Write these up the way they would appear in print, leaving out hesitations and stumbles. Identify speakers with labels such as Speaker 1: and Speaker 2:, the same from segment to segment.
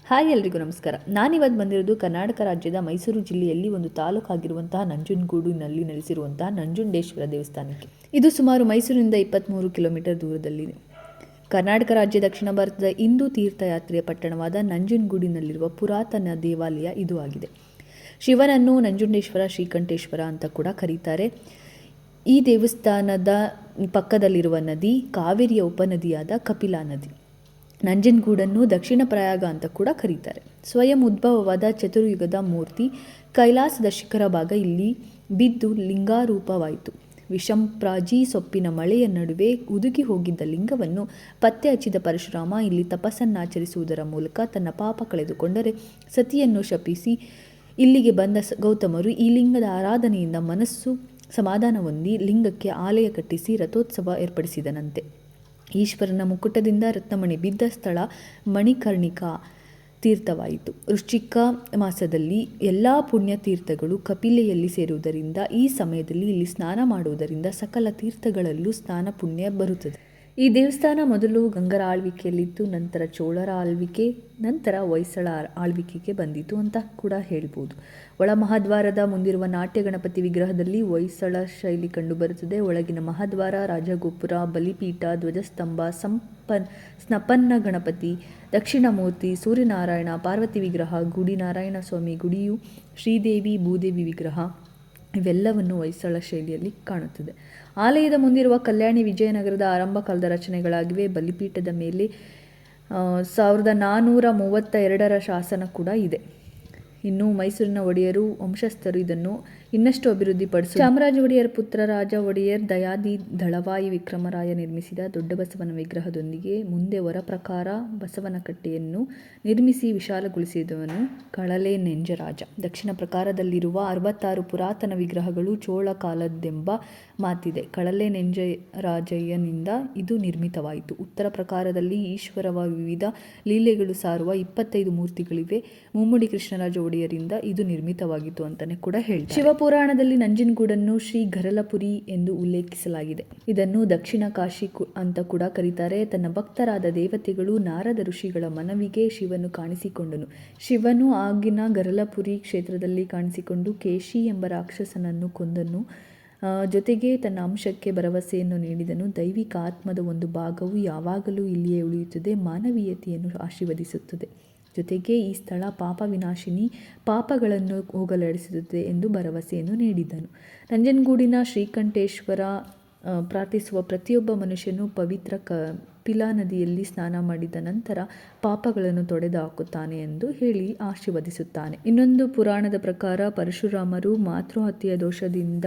Speaker 1: Hi ಎಲ್ರಿಗೂ ನಮಸ್ಕಾರ. ನಾನಿವತ್ತು ಬಂದಿರೋದು ಕರ್ನಾಟಕ ರಾಜ್ಯದ ಮೈಸೂರು ಜಿಲ್ಲೆಯಲ್ಲಿ ಒಂದು ತಾಲೂಕಾಗಿರುವಂತಹ ನಂಜನಗೂಡಿನಲ್ಲಿ ನೆಲೆಸಿರುವಂತಹ ನಂಜುಂಡೇಶ್ವರ ದೇವಸ್ಥಾನಕ್ಕೆ. ಇದು ಸುಮಾರು ಮೈಸೂರಿನಿಂದ 23 ಕಿಲೋಮೀಟರ್ ದೂರದಲ್ಲಿದೆ. ಕರ್ನಾಟಕ ರಾಜ್ಯ ದಕ್ಷಿಣ ಭಾರತದ ಹಿಂದೂ ತೀರ್ಥಯಾತ್ರೆಯ ಪಟ್ಟಣವಾದ ನಂಜನಗೂಡಿನಲ್ಲಿರುವ ಪುರಾತನ ದೇವಾಲಯ ಇದು ಆಗಿದೆ. ಶಿವನನ್ನು ನಂಜುಂಡೇಶ್ವರ, ಶ್ರೀಕಂಠೇಶ್ವರ ಅಂತ ಕೂಡ ಕರೀತಾರೆ. ಈ ದೇವಸ್ಥಾನದ ಪಕ್ಕದಲ್ಲಿರುವ ನದಿ ಕಾವೇರಿಯ ಉಪನದಿಯಾದ ಕಪಿಲಾ ನದಿ. ನಂಜನಗೂಡನ್ನು ದಕ್ಷಿಣ ಪ್ರಯಾಗ ಅಂತ ಕೂಡ ಕರೀತಾರೆ. ಸ್ವಯಂ ಉದ್ಭವವಾದ ಚತುರ್ಯುಗದ ಮೂರ್ತಿ ಕೈಲಾಸದ ಶಿಖರ ಭಾಗ ಇಲ್ಲಿ ಬಿದ್ದು ಲಿಂಗಾರೂಪವಾಯಿತು. ವಿಷಂಪ್ರಾಜಿ ಸೊಪ್ಪಿನ ಮಳೆಯ ನಡುವೆ ಉದುಗಿ ಹೋಗಿದ್ದ ಲಿಂಗವನ್ನು ಪತ್ತೆ ಹಚ್ಚಿದ ಪರಶುರಾಮ ಇಲ್ಲಿ ತಪಸ್ಸನ್ನಾಚರಿಸುವುದರ ಮೂಲಕ ತನ್ನ ಪಾಪ ಕಳೆದುಕೊಂಡರೆ ಸತಿಯನ್ನು ಶಪಿಸಿ ಇಲ್ಲಿಗೆ ಬಂದ ಗೌತಮರು ಈ ಲಿಂಗದ ಆರಾಧನೆಯಿಂದ ಮನಸ್ಸು ಸಮಾಧಾನ ಹೊಂದಿ ಲಿಂಗಕ್ಕೆ ಆಲಯ ಕಟ್ಟಿಸಿ ರಥೋತ್ಸವ ಏರ್ಪಡಿಸಿದನಂತೆ. ಈಶ್ವರನ ಮುಕುಟದಿಂದ ರತ್ನಮಣಿ ಬಿದ್ದ ಸ್ಥಳ ಮಣಿಕರ್ಣಿಕಾ ತೀರ್ಥವಾಯಿತು. ವೃಶ್ಚಿಕ ಮಾಸದಲ್ಲಿ ಎಲ್ಲ ಪುಣ್ಯ ತೀರ್ಥಗಳು ಕಪಿಲೆಯಲ್ಲಿ ಸೇರುವುದರಿಂದ ಈ ಸಮಯದಲ್ಲಿ ಇಲ್ಲಿ ಸ್ನಾನ ಮಾಡುವುದರಿಂದ ಸಕಲ ತೀರ್ಥಗಳಲ್ಲೂ ಸ್ನಾನ ಪುಣ್ಯ ಬರುತ್ತದೆ. ಈ ದೇವಸ್ಥಾನ ಮೊದಲು ಗಂಗರ ಆಳ್ವಿಕೆಯಲ್ಲಿತ್ತು, ನಂತರ ಚೋಳರ ಆಳ್ವಿಕೆ, ನಂತರ ಹೊಯ್ಸಳ ಆಳ್ವಿಕೆಗೆ ಬಂದಿತು ಅಂತ ಕೂಡ ಹೇಳ್ಬೋದು. ಒಳ ಮಹಾದ್ವಾರದ ಮುಂದಿರುವ ನಾಟ್ಯ ಗಣಪತಿ ವಿಗ್ರಹದಲ್ಲಿ ಹೊಯ್ಸಳ ಶೈಲಿ ಕಂಡುಬರುತ್ತದೆ. ಒಳಗಿನ ಮಹಾದ್ವಾರ, ರಾಜಗೋಪುರ, ಬಲಿಪೀಠ, ಧ್ವಜಸ್ತಂಭ, ಸ್ನಪನ್ನ ಗಣಪತಿ, ದಕ್ಷಿಣಮೂರ್ತಿ, ಸೂರ್ಯನಾರಾಯಣ, ಪಾರ್ವತಿ ವಿಗ್ರಹ, ಗುಡಿ, ನಾರಾಯಣ ಸ್ವಾಮಿ ಗುಡಿಯು, ಶ್ರೀದೇವಿ, ಭೂದೇವಿ ವಿಗ್ರಹ ಇವೆಲ್ಲವನ್ನು ಹೊಯ್ಸಳ ಶೈಲಿಯಲ್ಲಿ ಕಾಣುತ್ತದೆ. ಆಲಯದ ಮುಂದಿರುವ ಕಲ್ಯಾಣಿ ವಿಜಯನಗರದ ಆರಂಭ ಕಾಲದ ರಚನೆಗಳಾಗಿವೆ. ಬಲಿಪೀಠದ ಮೇಲೆ 1432ರ ಶಾಸನ ಕೂಡ ಇದೆ. ಇನ್ನು ಮೈಸೂರಿನ ಒಡೆಯರು ವಂಶಸ್ಥರು ಇದನ್ನು ಇನ್ನಷ್ಟು ಅಭಿವೃದ್ಧಿಪಡಿಸಿ ಚಾಮರಾಜ ಒಡೆಯರ್ ಪುತ್ರ ರಾಜ ಒಡೆಯರ್ ದಯಾದಿ ದಳವಾಯಿ ವಿಕ್ರಮರಾಯ ನಿರ್ಮಿಸಿದ ದೊಡ್ಡ ಬಸವನ ವಿಗ್ರಹದೊಂದಿಗೆ ಮುಂದೆ ಹೊರ ಪ್ರಕಾರ ಬಸವನ ಕಟ್ಟೆಯನ್ನು ನಿರ್ಮಿಸಿ ವಿಶಾಲಗೊಳಿಸಿದವನು ಕಳಲೆ ನೆಂಜರಾಜ. ದಕ್ಷಿಣ ಪ್ರಕಾರದಲ್ಲಿರುವ 66 ಪುರಾತನ ವಿಗ್ರಹಗಳು ಚೋಳ ಕಾಲದ್ದೆಂಬ ಮಾತಿದೆ. ಕಳಲೆ ನೆಂಜರಾಜಯ್ಯನಿಂದ ಇದು ನಿರ್ಮಿತವಾಯಿತು. ಉತ್ತರ ಪ್ರಕಾರದಲ್ಲಿ ಈಶ್ವರವ ವಿವಿಧ ಲೀಲೆಗಳು ಸಾರುವ 25 ಮೂರ್ತಿಗಳಿವೆ. ಮುಮ್ಮಡಿ ಕೃಷ್ಣರಾಜ ಒಡೆಯರಿಂದ ಇದು ನಿರ್ಮಿತವಾಗಿತ್ತು ಅಂತಾನೆ ಕೂಡ ಹೇಳ್ತಾರೆ. ಶಿವಪುರಾಣದಲ್ಲಿ ನಂಜನಗೂಡನ್ನು ಶ್ರೀ ಗರಲಪುರಿ ಎಂದು ಉಲ್ಲೇಖಿಸಲಾಗಿದೆ. ಇದನ್ನು ದಕ್ಷಿಣ ಕಾಶಿ ಅಂತ ಕೂಡ ಕರೀತಾರೆ. ತನ್ನ ಭಕ್ತರಾದ ದೇವತೆಗಳು ನಾರದ ಋಷಿಗಳ ಮನವಿಗೆ ಶಿವನು ಕಾಣಿಸಿಕೊಂಡನು. ಶಿವನು ಆಗಿನ ಗರಲಪುರಿ ಕ್ಷೇತ್ರದಲ್ಲಿ ಕಾಣಿಸಿಕೊಂಡು ಕೇಶಿ ಎಂಬ ರಾಕ್ಷಸನನ್ನು ಕೊಂದನು. ಜೊತೆಗೆ ತನ್ನ ಅಂಶಕ್ಕೆ ಭರವಸೆಯನ್ನು ನೀಡಿದನು. ದೈವಿಕ ಆತ್ಮದ ಒಂದು ಭಾಗವು ಯಾವಾಗಲೂ ಇಲ್ಲಿಯೇ ಉಳಿಯುತ್ತದೆ, ಮಾನವೀಯತೆಯನ್ನು ಆಶೀರ್ವದಿಸುತ್ತದೆ. ಜೊತೆಗೆ ಈ ಸ್ಥಳ ಪಾಪ ವಿನಾಶಿನಿ, ಪಾಪಗಳನ್ನು ಹೋಗಲಾಡಿಸುತ್ತದೆ ಎಂದು ಭರವಸೆಯನ್ನು ನೀಡಿದನು. ನಂಜನಗೂಡಿನ ಶ್ರೀಕಂಠೇಶ್ವರ ಪ್ರಾರ್ಥಿಸುವ ಪ್ರತಿಯೊಬ್ಬ ಮನುಷ್ಯನು ಪವಿತ್ರ ಕಪಿಲಾ ನದಿಯಲ್ಲಿ ಸ್ನಾನ ಮಾಡಿದ ನಂತರ ಪಾಪಗಳನ್ನು ತೊಡೆದು ಹಾಕುತ್ತಾನೆ ಎಂದು ಹೇಳಿ ಆಶೀರ್ವದಿಸುತ್ತಾನೆ. ಇನ್ನೊಂದು ಪುರಾಣದ ಪ್ರಕಾರ ಪರಶುರಾಮರು ಮಾತೃಹತ್ಯೆಯ ದೋಷದಿಂದ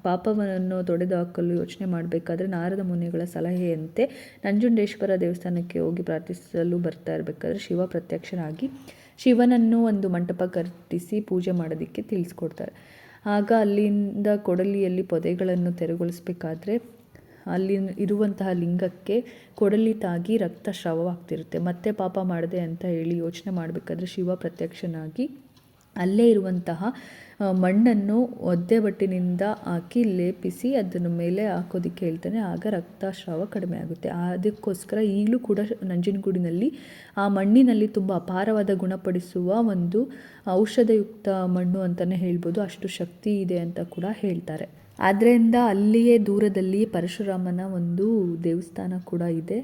Speaker 1: ಪಾಪವನ್ನು ತೊಡೆದು ಹಾಕಲು ಯೋಚನೆ ಮಾಡಬೇಕಾದ್ರೆ ನಾರದ ಮುನಿಗಳ ಸಲಹೆಯಂತೆ ನಂಜುಂಡೇಶ್ವರ ದೇವಸ್ಥಾನಕ್ಕೆ ಹೋಗಿ ಪ್ರಾರ್ಥಿಸಲು ಬರ್ತಾ ಇರಬೇಕಾದ್ರೆ ಶಿವ ಪ್ರತ್ಯಕ್ಷನಾಗಿ ಶಿವನನ್ನು ಒಂದು ಮಂಟಪ ಕಟ್ಟಿಸಿ ಪೂಜೆ ಮಾಡೋದಕ್ಕೆ ತಿಳಿಸ್ಕೊಡ್ತಾರೆ. ಆಗ ಅಲ್ಲಿಂದ ಕೊಡಲಿಯಲ್ಲಿ ಪೊದೆಗಳನ್ನು ತೆರವುಗೊಳಿಸಬೇಕಾದ್ರೆ ಅಲ್ಲಿ ಇರುವಂತಹ ಲಿಂಗಕ್ಕೆ ಕೊಡಲಿ ತಾಗಿ ರಕ್ತಸ್ರಾವವಾಗ್ತಿರುತ್ತೆ. ಮತ್ತೆ ಪಾಪ ಮಾಡಿದೆ ಅಂತ ಹೇಳಿ ಯೋಚನೆ ಮಾಡಬೇಕಾದ್ರೆ ಶಿವ ಪ್ರತ್ಯಕ್ಷನಾಗಿ ಅಲ್ಲೇ ಇರುವಂತಹ ಮಣ್ಣನ್ನು ಒದ್ದೆ ಬಟ್ಟಿನಿಂದ ಹಾಕಿ ಲೇಪಿಸಿ ಅದನ್ನು ಮೇಲೆ ಹಾಕೋದಕ್ಕೆ ಹೇಳ್ತಾನೆ. ಆಗ ರಕ್ತಸ್ರಾವ ಕಡಿಮೆ ಆಗುತ್ತೆ. ಅದಕ್ಕೋಸ್ಕರ ಈಗಲೂ ಕೂಡ ನಂಜನಗೂಡಿನಲ್ಲಿ ಆ ಮಣ್ಣಿನಲ್ಲಿ ತುಂಬ ಅಪಾರವಾದ ಗುಣಪಡಿಸುವ ಒಂದು ಔಷಧಯುಕ್ತ ಮಣ್ಣು ಅಂತಲೇ ಹೇಳ್ಬೋದು. ಅಷ್ಟು ಶಕ್ತಿ ಇದೆ ಅಂತ ಕೂಡ ಹೇಳ್ತಾರೆ. ಆದ್ದರಿಂದ ಅಲ್ಲಿಯೇ ದೂರದಲ್ಲಿ ಪರಶುರಾಮನ ಒಂದು ದೇವಸ್ಥಾನ ಕೂಡ ಇದೆ.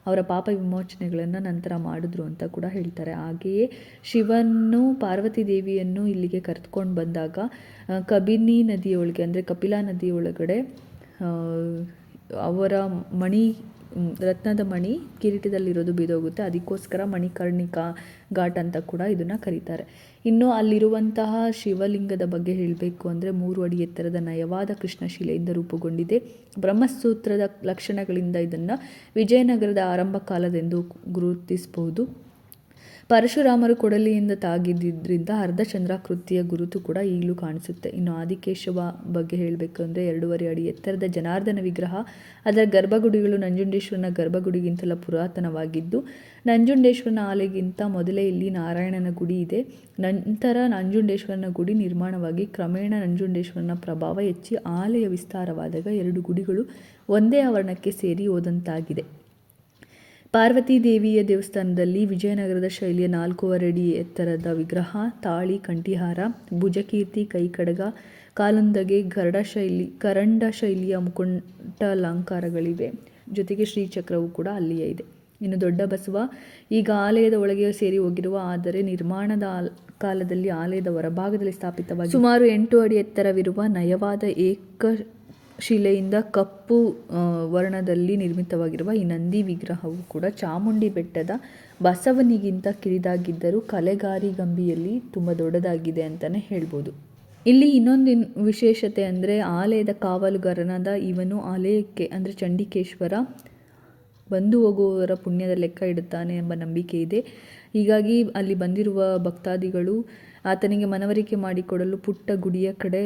Speaker 1: ಅವರ ಪಾಪ ವಿಮೋಚನೆಗಳನ್ನು ನಂತರ ಮಾಡಿದ್ರು ಅಂತ ಕೂಡ ಹೇಳ್ತಾರೆ. ಹಾಗೆಯೇ ಶಿವನು ಪಾರ್ವತಿ ದೇವಿಯನ್ನು ಇಲ್ಲಿಗೆ ಕರೆದುಕೊಂಡು ಬಂದಾಗ ಕಬಿನಿ ನದಿಯೊಳಗೆ ಅಂದರೆ ಕಪಿಲಾ ನದಿಯೊಳಗಡೆ ಅವರ ಮಣಿ ರತ್ನದ ಮಣಿ ಕಿರೀಟದಲ್ಲಿರೋದು ಬಿದ್ದೋಗುತ್ತೆ. ಅದಕ್ಕೋಸ್ಕರ ಮಣಿಕರ್ಣಿಕಾ ಘಾಟ್ ಅಂತ ಕೂಡ ಇದನ್ನು ಕರೀತಾರೆ. ಇನ್ನು ಅಲ್ಲಿರುವಂತಹ ಶಿವಲಿಂಗದ ಬಗ್ಗೆ ಹೇಳಬೇಕು ಅಂದರೆ 3 ಅಡಿ ಎತ್ತರದ ನಯವಾದ ಕೃಷ್ಣಶಿಲೆಯಿಂದ ರೂಪುಗೊಂಡಿದೆ. ಬ್ರಹ್ಮಸೂತ್ರದ ಲಕ್ಷಣಗಳಿಂದ ಇದನ್ನು ವಿಜಯನಗರದ ಆರಂಭ ಕಾಲದೆಂದು ಗುರುತಿಸಬಹುದು. ಪರಶುರಾಮರು ಕೊಡಲಿಯಿಂದ ತಾಗಿದ್ದರಿಂದ ಅರ್ಧಚಂದ್ರಾಕೃತಿಯ ಗುರುತು ಕೂಡ ಈಗಲೂ ಕಾಣಿಸುತ್ತೆ. ಇನ್ನು ಆದಿಕೇಶವ ಬಗ್ಗೆ ಹೇಳಬೇಕು ಅಂದರೆ 2.5 ಅಡಿ ಎತ್ತರದ ಜನಾರ್ದನ ವಿಗ್ರಹ. ಅದರ ಗರ್ಭಗುಡಿಗಳು ನಂಜುಂಡೇಶ್ವರನ ಗರ್ಭಗುಡಿಗಿಂತಲೂ ಪುರಾತನವಾಗಿದ್ದು ನಂಜುಂಡೇಶ್ವರನ ಆಲೆಗಿಂತ ಮೊದಲೇ ಇಲ್ಲಿ ನಾರಾಯಣನ ಗುಡಿ ಇದೆ. ನಂತರ ನಂಜುಂಡೇಶ್ವರನ ಗುಡಿ ನಿರ್ಮಾಣವಾಗಿ ಕ್ರಮೇಣ ನಂಜುಂಡೇಶ್ವರನ ಪ್ರಭಾವ ಹೆಚ್ಚಿ ಆಲಯ ವಿಸ್ತಾರವಾದಾಗ 2 ಗುಡಿಗಳು ಒಂದೇ ಆವರಣಕ್ಕೆ ಸೇರಿ ಹೋದಂತಾಗಿದೆ. ಪಾರ್ವತಿ ದೇವಿಯ ದೇವಸ್ಥಾನದಲ್ಲಿ ವಿಜಯನಗರದ ಶೈಲಿಯ 4.5 ಅಡಿ ಎತ್ತರದ ವಿಗ್ರಹ, ತಾಳಿ, ಕಂಠಿಹಾರ, ಭುಜಕೀರ್ತಿ, ಕೈಕಡಗ, ಕಾಲುಂದಗೆ, ಕರಂಡ ಶೈಲಿಯ ಮುಕುಟಾಲಂಕಾರಗಳಿವೆ. ಜೊತೆಗೆ ಶ್ರೀಚಕ್ರವು ಕೂಡ ಅಲ್ಲಿಯೇ ಇದೆ. ಇನ್ನು ದೊಡ್ಡ ಬಸವ ಈಗ ಆಲಯದ ಒಳಗೆ ಸೇರಿ ಹೋಗಿರುವ, ಆದರೆ ನಿರ್ಮಾಣದ ಕಾಲದಲ್ಲಿ ಆಲಯದ ಹೊರಭಾಗದಲ್ಲಿ ಸ್ಥಾಪಿತವಾಗಿ ಸುಮಾರು 8 ಅಡಿ ಎತ್ತರವಿರುವ ನಯವಾದ ಏಕಶಿಲೆಯಿಂದ ಕಪ್ಪು ವರ್ಣದಲ್ಲಿ ನಿರ್ಮಿತವಾಗಿರುವ ಈ ನಂದಿ ವಿಗ್ರಹವು ಕೂಡ ಚಾಮುಂಡಿ ಬೆಟ್ಟದ ಬಸವನಿಗಿಂತ ಕಿರಿದಾಗಿದ್ದರೂ ಕಲೆಗಾರಿಗಂಬಿಯಲ್ಲಿ ತುಂಬ ದೊಡ್ಡದಾಗಿದೆ ಅಂತಲೇ ಹೇಳ್ಬೋದು. ಇಲ್ಲಿ ಇನ್ನೊಂದು ವಿಶೇಷತೆ ಅಂದರೆ ಆಲಯದ ಕಾವಲುಗಾರನಾದ ಇವನು ಆಲಯಕ್ಕೆ ಅಂದರೆ ಚಂಡಿಕೇಶ್ವರ ಬಂದು ಹೋಗುವವರ ಪುಣ್ಯದ ಲೆಕ್ಕ ಇಡುತ್ತಾನೆ ಎಂಬ ನಂಬಿಕೆ ಇದೆ. ಹೀಗಾಗಿ ಅಲ್ಲಿ ಬಂದಿರುವ ಭಕ್ತಾದಿಗಳು ಆತನಿಗೆ ಮನವರಿಕೆ ಮಾಡಿಕೊಡಲು ಪುಟ್ಟ ಗುಡಿಯ ಕಡೆ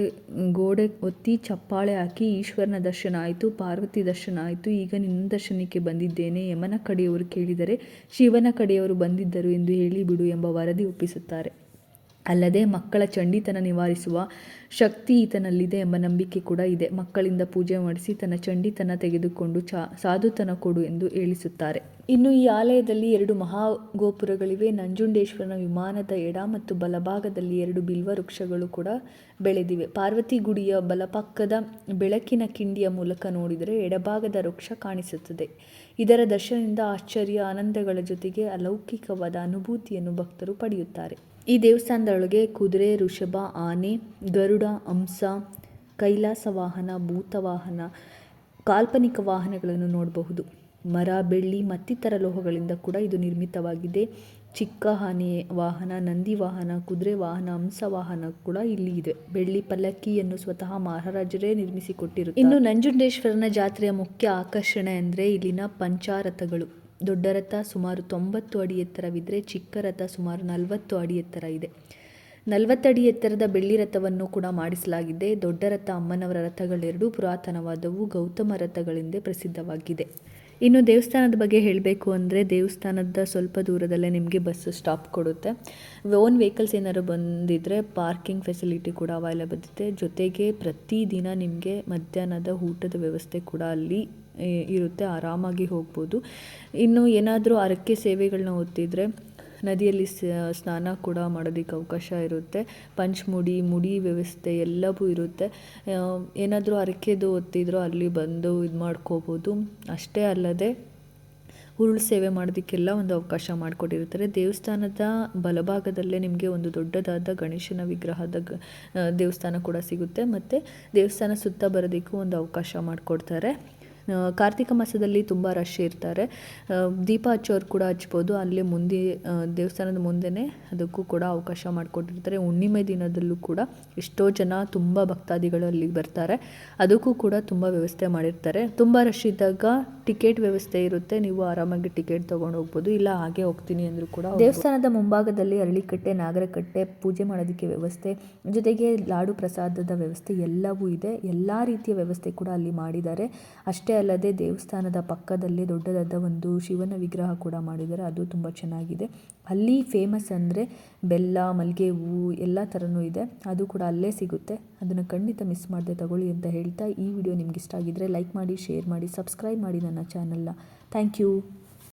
Speaker 1: ಗೋಡೆ ಒತ್ತಿ ಚಪ್ಪಾಳೆ ಹಾಕಿ, ಈಶ್ವರನ ದರ್ಶನ ಆಯಿತು, ಪಾರ್ವತಿ ದರ್ಶನ ಆಯಿತು, ಈಗ ನಿನ್ನ ದರ್ಶನಕ್ಕೆ ಬಂದಿದ್ದೇನೆ, ಯಮನ ಕಡೆಯವರು ಕೇಳಿದರೆ ಶಿವನ ಕಡೆಯವರು ಬಂದಿದ್ದರು ಎಂದು ಹೇಳಿಬಿಡು ಎಂಬ ವರದಿ ಒಪ್ಪಿಸುತ್ತಾರೆ. ಅಲ್ಲದೆ ಮಕ್ಕಳ ಚಂಡಿತನ ನಿವಾರಿಸುವ ಶಕ್ತಿ ಈತನಲ್ಲಿದೆ ಎಂಬ ನಂಬಿಕೆ ಕೂಡ ಇದೆ. ಮಕ್ಕಳಿಂದ ಪೂಜೆ ಮಾಡಿಸಿ ತನ್ನ ಚಂಡಿತನ ತೆಗೆದುಕೊಂಡು ಸಾಧುತನ ಕೊಡು ಎಂದು ಹೇಳಿಸುತ್ತಾರೆ. ಇನ್ನು ಈ ಆಲಯದಲ್ಲಿ 2 ಮಹಾಗೋಪುರಗಳಿವೆ. ನಂಜುಂಡೇಶ್ವರನ ವಿಮಾನದ ಎಡ ಮತ್ತು ಬಲಭಾಗದಲ್ಲಿ 2 ಬಿಲ್ವ ವೃಕ್ಷಗಳು ಕೂಡ ಬೆಳೆದಿವೆ. ಪಾರ್ವತಿ ಗುಡಿಯ ಬಲಪಕ್ಕದ ಬೆಳಕಿನ ಕಿಂಡಿಯ ಮೂಲಕ ನೋಡಿದರೆ ಎಡಭಾಗದ ವೃಕ್ಷ ಕಾಣಿಸುತ್ತದೆ. ಇದರ ದರ್ಶನದಿಂದ ಆಶ್ಚರ್ಯ, ಆನಂದಗಳ ಜೊತೆಗೆ ಅಲೌಕಿಕವಾದ ಅನುಭೂತಿಯನ್ನು ಭಕ್ತರು ಪಡೆಯುತ್ತಾರೆ. ಈ ದೇವಸ್ಥಾನದೊಳಗೆ ಕುದುರೆ, ಋಷಭ, ಆನೆ, ಗರುಡ, ಹಂಸ, ಕೈಲಾಸ ವಾಹನ, ಭೂತವಾಹನ, ಕಾಲ್ಪನಿಕ ವಾಹನಗಳನ್ನು ನೋಡಬಹುದು. ಮರ, ಬೆಳ್ಳಿ ಮತ್ತಿತರ ಲೋಹಗಳಿಂದ ಕೂಡ ಇದು ನಿರ್ಮಿತವಾಗಿದೆ. ಚಿಕ್ಕ ಆನೆ ವಾಹನ, ನಂದಿ ವಾಹನ, ಕುದುರೆ ವಾಹನ, ಹಂಸ ವಾಹನ ಕೂಡ ಇಲ್ಲಿ ಇದೆ. ಬೆಳ್ಳಿ ಪಲ್ಲಕ್ಕಿಯನ್ನು ಸ್ವತಃ ಮಹಾರಾಜರೇ ನಿರ್ಮಿಸಿಕೊಟ್ಟಿರುತ್ತಾರೆ. ಇನ್ನು ನಂಜುಂಡೇಶ್ವರನ ಜಾತ್ರೆಯ ಮುಖ್ಯ ಆಕರ್ಷಣೆ ಅಂದರೆ ಇಲ್ಲಿನ ಪಂಚಾರಥಗಳು. ದೊಡ್ಡ ರಥ ಸುಮಾರು 90 ಅಡಿ ಎತ್ತರವಿದ್ದರೆ ಚಿಕ್ಕ ರಥ ಸುಮಾರು 40 ಅಡಿ ಎತ್ತರ ಇದೆ. 40 ಅಡಿ ಎತ್ತರದ ಬೆಳ್ಳಿ ರಥವನ್ನು ಕೂಡ ಮಾಡಿಸಲಾಗಿದೆ. ದೊಡ್ಡ ರಥ ಅಮ್ಮನವರ ರಥಗಳೆರಡೂ ಪುರಾತನವಾದವು, ಗೌತಮ ರಥಗಳೆಂದೇ ಪ್ರಸಿದ್ಧವಾಗಿದೆ. ಇನ್ನು ದೇವಸ್ಥಾನದ ಬಗ್ಗೆ ಹೇಳಬೇಕು ಅಂದರೆ ದೇವಸ್ಥಾನದ ಸ್ವಲ್ಪ ದೂರದಲ್ಲೇ ನಿಮಗೆ ಬಸ್ ಸ್ಟಾಪ್ ಕೊಡುತ್ತೆ. ಓನ್ ವೆಹಿಕಲ್ಸ್ ಏನಾದ್ರು ಬಂದಿದ್ದರೆ ಪಾರ್ಕಿಂಗ್ ಫೆಸಿಲಿಟಿ ಕೂಡ ಅವೈಲೇಬಲ್ ಇದೆ. ಜೊತೆಗೆ ಪ್ರತಿದಿನ ನಿಮಗೆ ಮಧ್ಯಾಹ್ನದ ಊಟದ ವ್ಯವಸ್ಥೆ ಕೂಡ ಅಲ್ಲಿ ಇರುತ್ತೆ, ಆರಾಮಾಗಿ ಹೋಗ್ಬೋದು. ಇನ್ನು ಏನಾದರೂ ಹರಕೆ ಸೇವೆಗಳನ್ನ ಹೊತ್ತಿದ್ರೆ ನದಿಯಲ್ಲಿ ಸ್ನಾನ ಕೂಡ ಮಾಡೋದಕ್ಕೆ ಅವಕಾಶ ಇರುತ್ತೆ. ಮುಡಿ ವ್ಯವಸ್ಥೆ ಎಲ್ಲವೂ ಇರುತ್ತೆ. ಏನಾದರೂ ಹರಕೆದು ಹೊತ್ತಿದ್ರೋ ಅಲ್ಲಿ ಬಂದು ಇದು ಮಾಡ್ಕೋಬೋದು. ಅಷ್ಟೇ ಅಲ್ಲದೆ ಉರುಳು ಸೇವೆ ಮಾಡೋದಕ್ಕೆಲ್ಲ ಒಂದು ಅವಕಾಶ ಮಾಡಿಕೊಟ್ಟಿರ್ತಾರೆ. ದೇವಸ್ಥಾನದ ಬಲಭಾಗದಲ್ಲೇ ನಿಮಗೆ ಒಂದು ದೊಡ್ಡದಾದ ಗಣೇಶನ ವಿಗ್ರಹದ ದೇವಸ್ಥಾನ ಕೂಡ ಸಿಗುತ್ತೆ. ಮತ್ತು ದೇವಸ್ಥಾನ ಸುತ್ತ ಬರೋದಕ್ಕೂ ಒಂದು ಅವಕಾಶ ಮಾಡಿಕೊಡ್ತಾರೆ. ಕಾರ್ತಿಕ ಮಾಸದಲ್ಲಿ ತುಂಬ ರಶ್ ಇರ್ತಾರೆ. ದೀಪ ಹಚ್ಚೋರು ಕೂಡ ಹಚ್ಬೋದು. ಅಲ್ಲೇ ಮುಂದೆ ದೇವಸ್ಥಾನದ ಮುಂದೆನೇ ಅದಕ್ಕೂ ಕೂಡ ಅವಕಾಶ ಮಾಡಿಕೊಟ್ಟಿರ್ತಾರೆ. ಹುಣ್ಣಿಮೆ ದಿನದಲ್ಲೂ ಕೂಡ ಎಷ್ಟೋ ಜನ ತುಂಬ ಭಕ್ತಾದಿಗಳು ಅಲ್ಲಿಗೆ ಬರ್ತಾರೆ. ಅದಕ್ಕೂ ಕೂಡ ತುಂಬ ವ್ಯವಸ್ಥೆ ಮಾಡಿರ್ತಾರೆ. ತುಂಬ ರಶ್ ಇದ್ದಾಗ ಟಿಕೆಟ್ ವ್ಯವಸ್ಥೆ ಇರುತ್ತೆ, ನೀವು ಆರಾಮಾಗಿ ಟಿಕೆಟ್ ತೊಗೊಂಡು ಹೋಗ್ಬೋದು. ಇಲ್ಲ ಹಾಗೆ ಹೋಗ್ತೀನಿ ಅಂದರೂ ಕೂಡ ದೇವಸ್ಥಾನದ ಮುಂಭಾಗದಲ್ಲಿ ಅರಳಿಕಟ್ಟೆ, ನಾಗರಕಟ್ಟೆ, ಪೂಜೆ ಮಾಡೋದಕ್ಕೆ ವ್ಯವಸ್ಥೆ, ಜೊತೆಗೆ ಲಾಡು ಪ್ರಸಾದದ ವ್ಯವಸ್ಥೆ ಎಲ್ಲವೂ ಇದೆ. ಎಲ್ಲ ರೀತಿಯ ವ್ಯವಸ್ಥೆ ಕೂಡ ಅಲ್ಲಿ ಮಾಡಿದ್ದಾರೆ. ಅಷ್ಟೇ ಅಲ್ಲದೆ ದೇವಸ್ಥಾನದ ಪಕ್ಕದಲ್ಲೇ ದೊಡ್ಡದಾದ ಒಂದು ಶಿವನ ವಿಗ್ರಹ ಕೂಡ ಮಾಡಿದ್ದಾರೆ. ಅದು ತುಂಬ ಚೆನ್ನಾಗಿದೆ. ಅಲ್ಲಿ ಫೇಮಸ್ ಅಂದರೆ ಬೆಲ್ಲ, ಮಲ್ಲಿಗೆ ಹೂವು ಎಲ್ಲ ಥರನೂ ಇದೆ. ಅದು ಕೂಡ ಅಲ್ಲೇ ಸಿಗುತ್ತೆ. ಅದನ್ನು ಖಂಡಿತ ಮಿಸ್ ಮಾಡದೆ ತಗೊಳ್ಳಿ ಅಂತ ಹೇಳ್ತಾ ಈ ವಿಡಿಯೋ ನಿಮ್ಗೆ ಇಷ್ಟ ಆಗಿದ್ದರೆ ಲೈಕ್ ಮಾಡಿ, ಶೇರ್ ಮಾಡಿ, ಸಬ್ಸ್ಕ್ರೈಬ್ ಮಾಡಿ ನನ್ನ ಚಾನಲ್ನ. Thank you.